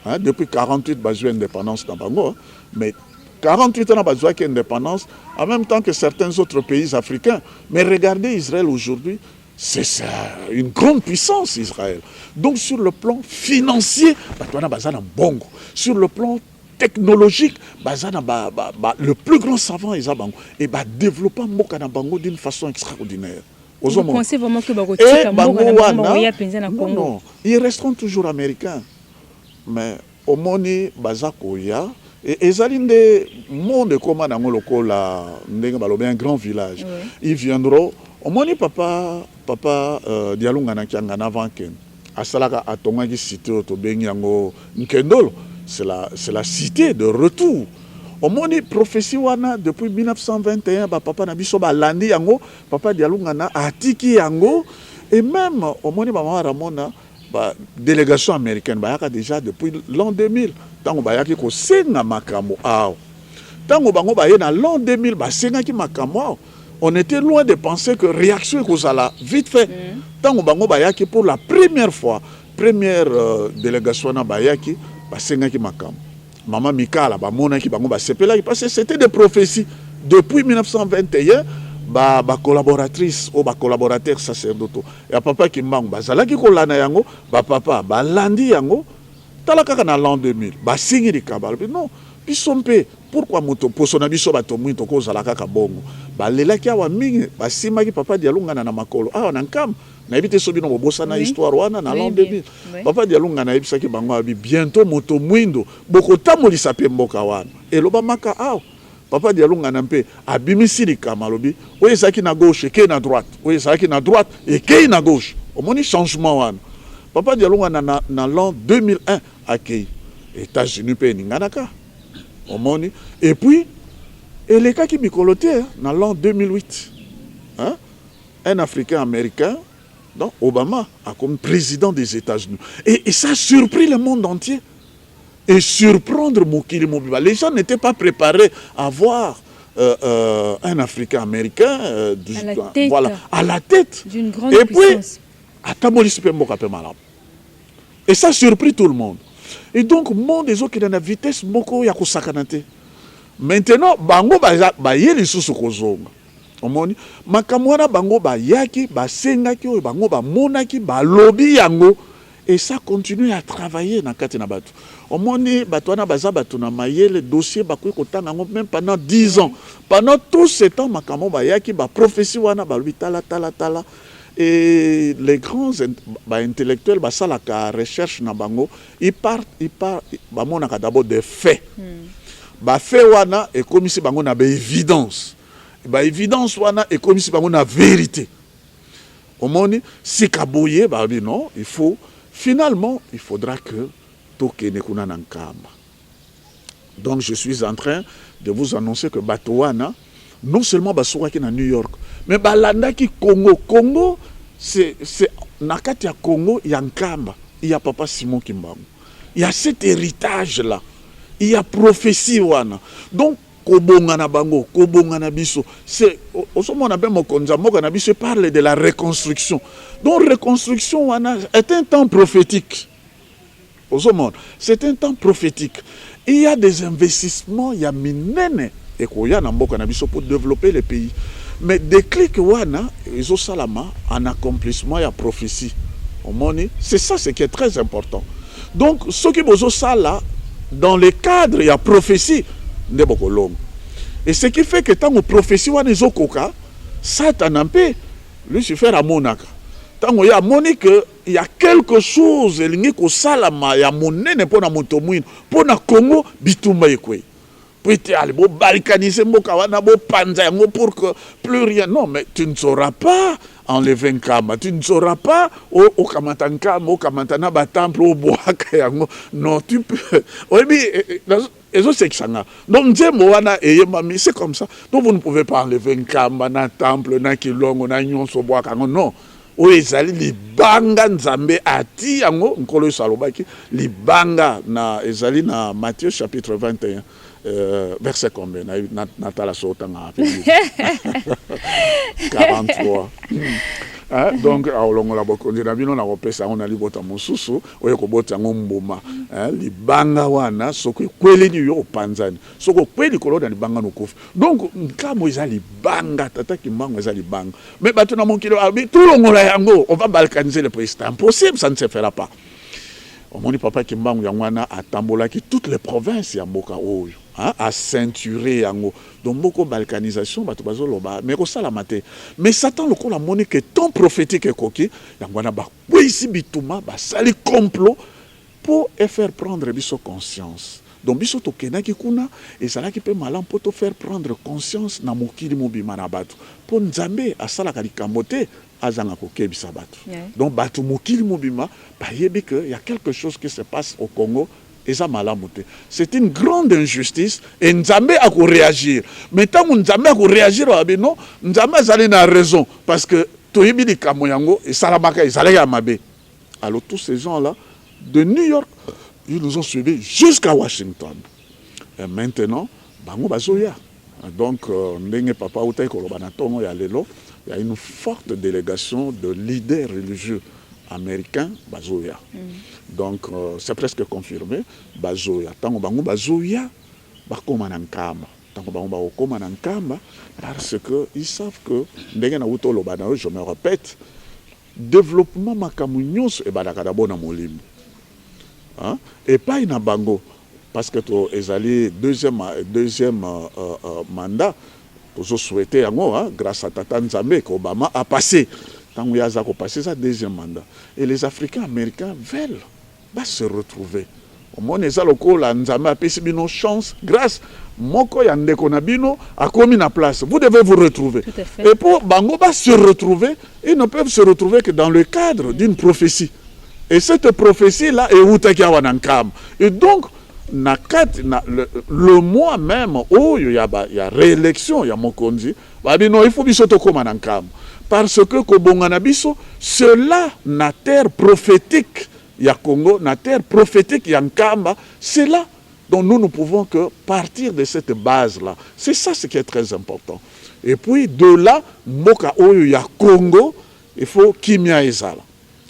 Hein, depuis 48 besoin d'indépendance dans Bango, hein, mais 48 ans besoin d'indépendance en même temps que certains autres pays africains. Mais regardez Israël aujourd'hui, c'est une grande puissance Israël. Donc sur le plan financier, bongo. Sur le plan technologique, le plus grand savant est Bango et développant Mokana Bango d'une façon extraordinaire. Vous pensez vraiment que Bango non, ils resteront toujours américains. Mais au Moni, Bazakoya, et Ezalinde, monde comme un grand village, ils viendront. Au Moni, papa Dialungana Kiangana Vanken, Asalaka Atongaki cité au Tobengiango Nkendolo, c'est la cité de retour. Au Moni, prophétie wana depuis 1921, papa Nabiso Landi Yango, papa Dialungana Atiki Yango, et même au Moni, maman Ramona. Délégation américaine déjà depuis l'an 2000 tango bayaki ko senga makambo aw tango bango baye na l'an 2000 basenga ki makambo on était loin de penser que réaction kozala vite fait tango bango bayaki pour la première fois première délégation na bayaki basenga ki makambo maman Mikala bamona ki bango basepela parce que c'était des prophéties depuis 1921 collaboratrice ou collaborateur sacerdotaux et papa Kimbangu bazalaki kolana yango papa balandi yango talaka na l'an 2000 basingi likabala non bisompe pourquoi moto posona biso bato mwito ko zalaka ka bongo balelaki awa mingi basimaki papa Dialungana na makolo awa na nkam na ebite sobino bobosa na histoire wana na l'an 2000 papa Dialungana ebisaki bango abi bientôt moto mwindo bokotamolisa pe mboka wana eloba maka awa Papa Dialungana mpe abimisi likama lobi oyo ezalaki na gauche eke na droite oyo ezalaki na droite eke na gauche omoni changement wana Papa Dialungana na l'an 2001 akei États-Unis mpe eninganaka omoni et puis elekaki mikolo te na l'an 2008 hein? Un Africain américain donc Obama a comme président des États-Unis et ça a surpris le monde entier. Et surprendre Mokili Mobiba. Les gens n'étaient pas préparés à voir un Africain américain à la tête d'une grande puissance. Et ça a surpris tout le monde. Et donc, le monde des autres qui est dans la vitesse, beaucoup y a sakanate. Maintenant, bango ba yeli susu kozonga. omoni makambo wana bango bayaki basengaki oyo bango bamonaki balobi yango et ça continue à travailler na kati na bato omoni bato wana baza bato na mayele dossier bakoki kotanga yango même pendant 10 ans pendant tout ce temps makambo bayaki baprophétie wana balobi tala et les grands intellectuels basalaka recherche na bango ils partent bamonaka d'abord des faits fait wana ekomisi bango na évidence évidence wana ekomisi bango na vérité omoni sikaboye babi non finalement il faudra que tokene kuna na nkamba. Donc je suis en train de vous annoncer que bato wana non seulement basokaki na New York mais balandaki Congo c'est na kati ya Congo ya nkamba il y a papa Simon Kimbangu il y a cet héritage là il y a prophétie wana donc kobonga na bango kobonga na biso c'est osomona be mokonza moka na biso parle de la reconstruction donc reconstruction wana est un temps prophétique osomona c'est un temps prophétique il y a des investissements il y a minene et koya na mboka na biso pour développer le pays mais déclic wana iso salama en accomplissement ya prophétie omoni c'est ça ce qui est très important donc ce qui bozo sala dans le cadre il y a prophétie de Bokolong. Et ce qui fait que tant que prophétie wana ezokoka Satan mpe Lucifer amonaka tango ya monique il y a quelque chose elingi ko salama ya monene pona moto mwino pona Congo bitumba ekwe peut-être aller bo balkaniser mboka wana bo panza yango pour que plus rien non mais tu ne sauras pas enlever nkama tu ne sauras pas au kamata nkama au kamata na ba temple au boaka yango non tu peux oui c'est que ça donc nzembo wana eyemami c'est comme ça donc vous ne pouvez pas enlever nkama na temple na kilongo na nyonso boaka yango non oyo ezali libanga nzambe ati yango nkolo salobaki libanga na ezali na Matthieu chapitre 21 verset combien Natala Sotanga 43 hein? Donc aolongo la bokonzi na bino na kopesa on ali bota mosusu oyo kobota ngomboma libanga wana soko kweli ni yo panzani soko kweli koloda libanga no kofi donc nkamo eza libanga tata kimbango eza libanga mais bato na mokilo abi tout longola yango on va balkaniser le pays c'est impossible ça ne se fera pas omoni papa kimbango yangwana atambolaki toutes les provinces ya mboka oyo à ceinturer yango donc beaucoup balkanisation bato bazoloba mais ko sala maté mais Satan le la moni que ton prophétique ekoki yangwana ba ici bituma ba sali complot pour faire prendre biso conscience donc biso to kenaki kuna et ça là qui peut malam pour te faire prendre conscience na mokili mobima na bato pour nzambe asala kalikambote azanga kokebisa bato donc bato mokili mobima ba yebi que il y a quelque chose qui se passe au Congo. Et ça c'est une grande injustice et Nzambe a réagir. Mais tant que Nzambe a réagir, non, Nzambe a raison parce que Toyibi di Kamoyango et Salamaka et Zalaya Mabe. Alors tous ces gens-là de New York, ils nous ont suivis jusqu'à Washington. Et maintenant, Bango Bazoya. Donc, Ndenge Papa Outay Kolobanatongo et Alelo, il y a une forte délégation de leaders religieux américain Bazoya. Donc c'est presque confirmé Bazoya. Tango bango Bazoya bakoma na nkamba. Tango bango bakoma na nkamba parce que ils savent que ndenge na utolo bana je me répète développement makamunyos e balaka d'abord na molimo. Hein? Et pas ina bango parce que to ezali deuxième mandat pour souhaiter yango grâce à Tata Nzambe qu'Obama a passé. Tant qu'il y a passé sa deuxième mandat. Et les Africains américains veulent se retrouver. Au moins, les alocaux, Nzambe a payé une chance grâce Moko Yandeko Nabino a commis la place. Vous devez vous retrouver. Et pour Bango se retrouver, ils ne peuvent se retrouver que dans le cadre d'une prophétie. Et cette prophétie-là est Outakiawanankam. Et donc, le mois même où il y a réélection, il y a Mokonzi, il faut que Manankam. Parce que Kobonganabiso, cela na terre prophétique, il y a Congo, na terre prophétique, il y a Nkamba, c'est là dont nous ne pouvons que partir de cette base-là. C'est ça ce qui est très important. Et puis de là, Moka Oyo, il y a Congo, il faut Kimia Ezala.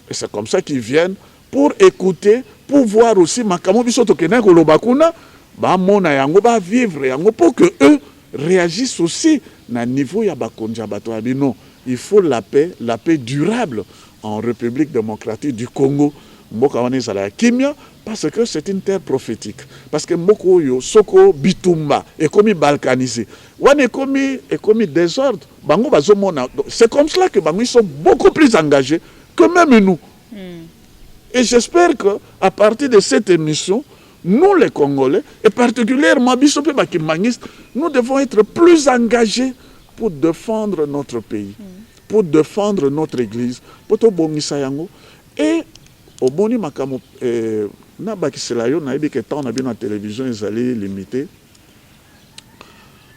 Et c'est comme ça qu'ils viennent pour écouter, pour voir aussi Makamo Biso Tokene Kolobakuna, ba mona yango ba vivre yango pour que eux réagissent aussi na niveau ya bakonja bato abi non, il faut la paix durable en République démocratique du Congo. Mboka wana ezala kimia parce que c'est une terre prophétique. Parce que mboko yo soko bitumba ekomi balkanisé. Wana ekomi désordre. Bango bazomona. C'est comme cela que bango ils sont beaucoup plus engagés que même nous. Et j'espère que à partir de cette émission, nous les Congolais, et particulièrement Bissope Bakimangiste, nous devons être plus engagés pour défendre notre pays, pour défendre notre église, pour tout bongisa yango. Et au boni makamo na bakisela yo na ebike temps na bi na télévision ezali limité.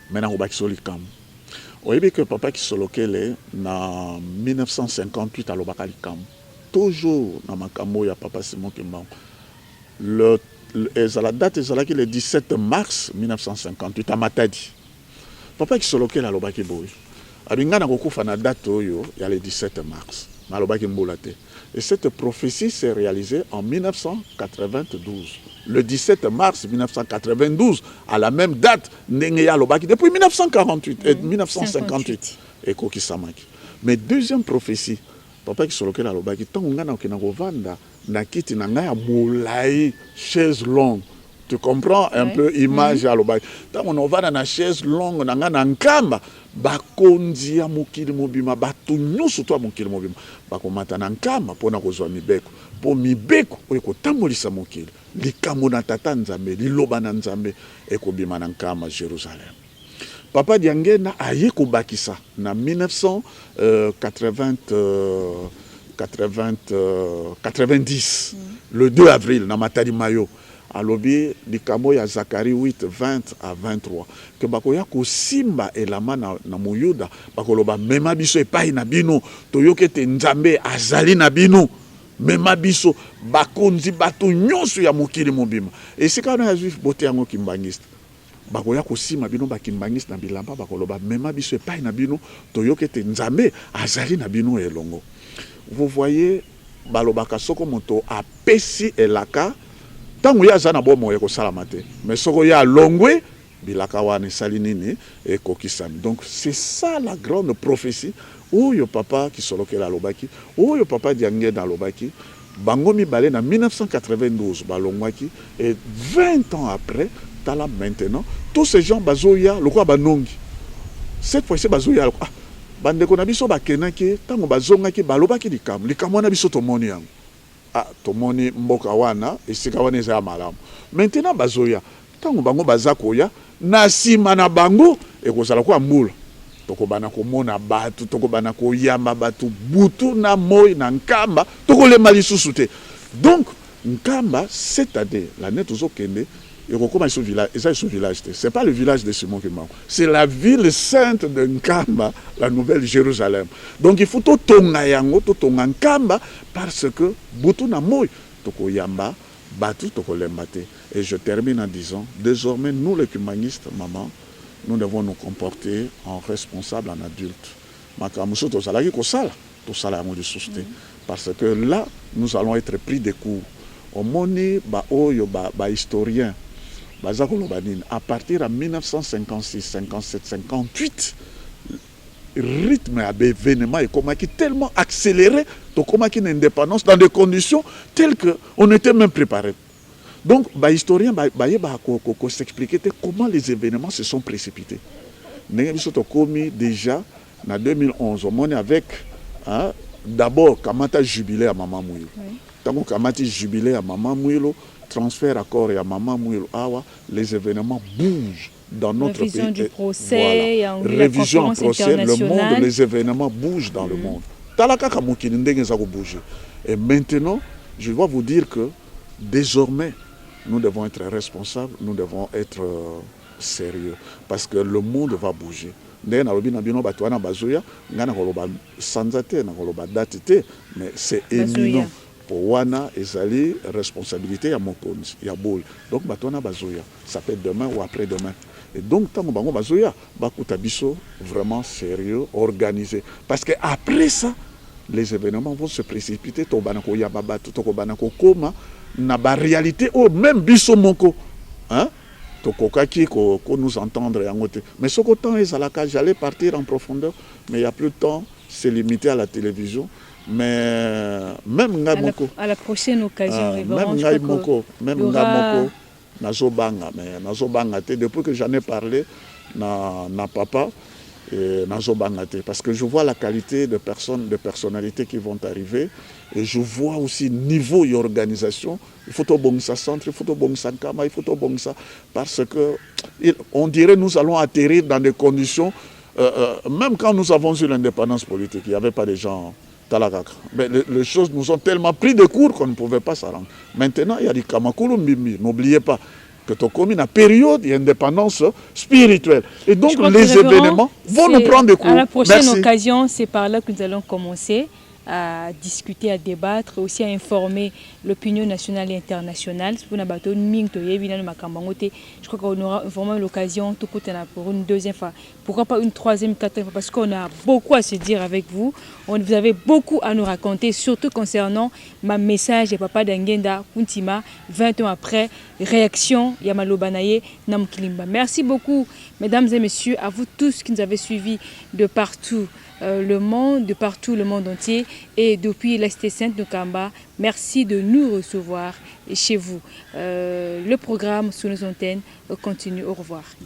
Maintenant au bakisoli kam. O ebike papa qui solokele na 1958 à l'obakali kam. Toujours dans makamo ya papa Simon Kimbangu. La date est le 17 mars 1958 à Matadi. Papa qui soloke la lobaki boy. Abinga na kokufa na date oyo ya le 17 mars. Na lobaki mbolate. Et cette prophétie s'est réalisée en 1992. Le 17 mars 1992, à la même date, Nengeya lobaki depuis 1948 et 1958 et Koki Samaki. Mais deuxième prophétie, papa qui soloke la lobaki tango ngana okena kovanda na kiti na ngaya molai chaise longue. Tu comprends un peu image à l'obaki. Tant on va dans la chaise longue, on a un nkamba, bakondi ya mokili mobima, batu nyusu to mokili mobima. Bakomata na nkamba pona kozwa mibeko. Po mibeko eko tamolisa mokili. Likambo na tata nzambe, liloba na nzambe eko bima na nkamba Jérusalem. Papa Diangena aye ko bakisa na 1990 le 2 avril na Matadi Mayo. Alobi likamo ya Zacharie 8 20 à 23 que bakoya ko simba elama na moyuda bakoloba mema biso epai na bino toyoke te nzambe azali na bino mema biso bakonzi bato nyonso ya mokili mobima esika na juif bote yango kimbangiste bakoya ko simba bino bakimbangiste na bilamba bakoloba mema biso epai na bino toyoke te nzambe azali na bino elongo. Vous voyez balobaka soko moto apesi elaka tango ya zana bomo yeko salamate mais soko ya longwe bilaka wana sali nini et kokisami. Donc c'est ça la grande prophétie où yo papa qui solokela lobaki où yo papa diange dans lobaki bango mibale na 1992 balongwaki et 20 ans après tala maintenant tous ces gens bazoya lokwa banongi cette fois-ci bazoya bandeko na biso bakenaki tango bazongaki balobaki likamo na biso tomoni yango. Ah, tomoni mboka wana esika wana eza malamu. Maintenant bazoya tango bango bazakoya na sima na bango ekozala kwa mbula tokobana komona batu tokobana koyamba batu butu na moi na nkamba tokolema lisusu te. Donc nkamba cette année l'année tozokende ekokoma ce village eza ce village te, c'est pas le village de Simon Kimbangu, c'est la ville sainte de Nkamba, la nouvelle Jérusalem. Donc il faut to tonga yango to tonga Nkamba parce que butu na moi tokoyamba batu tokolemba te. Et je termine en disant désormais nous les kimbangistes maman nous devons nous comporter en responsables, en adultes. Makamuso tozalaki kosala tosala yango lisusu te parce que là nous allons être pris des coups. Omoni ba oyo ba historien à partir de 1956, 57, 58, le rythme d'événement est tellement accéléré, comme une indépendance dans des conditions telles qu'on était même préparé. Donc, les historiens s'expliquer comment les événements se sont précipités. Nous avons déjà en 2011, on est avec d'abord Kamata jubilé à Maman Mouilo. Tant Kamata jubilé à Maman Mouilo, transfert accord et à Maman Mouilo Awa, les événements bougent dans notre pays. Révision du procès, voilà. Révision en procès, le monde, les événements bougent dans le monde. Et maintenant, je dois vous dire que désormais, nous devons être responsables, nous devons être sérieux, parce que le monde va bouger. Mais c'est éminent. Pour wana ezali responsabilité ya mokonzi ya bol. Donc batona bazoya, ça peut être demain ou après-demain. Et donc tango bango bazoya bakuta biso vraiment sérieux, organisé, parce que après ça les événements vont se précipiter to banako ya babatu to banako koma na ba réalité ou même biso moko hein tokokaki ko nous entendre yango te. Mais ce qu'autant j'allais partir en profondeur, mais il n'y a plus de temps, c'est limité à la télévision. Mais même Ngamoko. À la prochaine occasion, même Ngamoko, Nazobanga, mais Nazobanga, depuis que j'en ai parlé, na papa, et Nazobanga, parce que je vois la qualité de personnes, de personnalités qui vont arriver, et je vois aussi niveau et organisation. Il faut au bon centre, il faut au bon kama, il faut au bon ça, parce que on dirait nous allons atterrir dans des conditions. Même quand nous avons eu l'indépendance politique, il n'y avait pas de gens Talagaka. Mais les choses nous ont tellement pris de court qu'on ne pouvait pas s'arranger. Maintenant, il y a des Kamakulu Mbimbi. N'oubliez pas que tu as commis une période d'indépendance spirituelle. Et donc, les événements vont nous prendre de court. À la prochaine occasion, c'est par là que nous allons commencer à discuter, à débattre, aussi à informer l'opinion nationale et internationale. Je crois qu'on aura vraiment l'occasion pour une deuxième fois. Pourquoi pas une troisième, quatrième fois? Parce qu'on a beaucoup à se dire avec vous. Vous avez beaucoup à nous raconter, surtout concernant ma message de Papa Dangenda Kuntima, 20 ans après, réaction Yamalo Banaye Namkilimba. Merci beaucoup, mesdames et messieurs, à vous tous qui nous avez suivis de partout. Le monde, de partout le monde entier, et depuis l'Est Sainte de Kamba. Merci de nous recevoir chez vous. Le programme sous nos antennes continue. Au revoir.